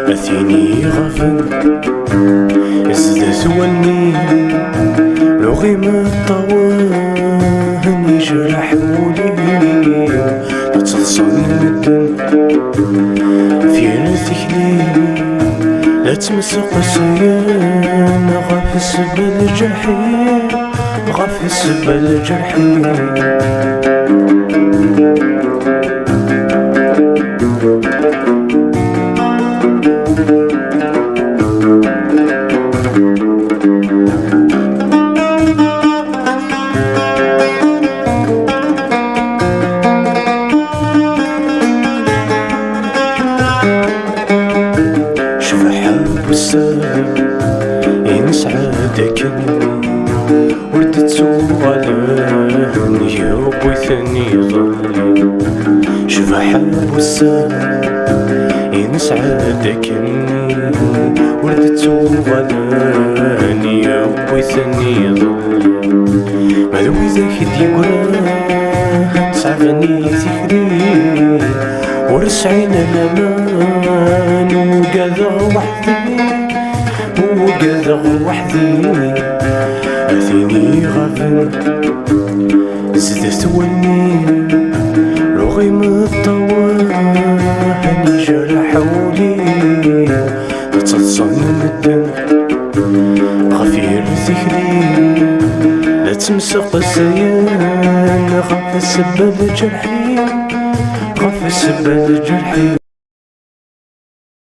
أثيني غفل ازدت وني لغي ما طواهني جرح مولي لا تصل المدن في رثكني لا تمسق السيان غاف السبل الجرحي غاف السبل الجرحي ينسعدك وردت سوغلان يوبي ثاني ظلي شبح الوسام ينسعدك وردت سوغلان يوبي ثاني ظلي ماذا ذاك ديقرا صعبني ذكري ورسعين الامان وقاذا وحدي وقاذا وحدي أثيني غافل زدت وني لغي ما طواهني جرح ولي تتصل الدم غفير ذكري لا تمسق الزيان غاف السبل جرحي غاف السبل جرحي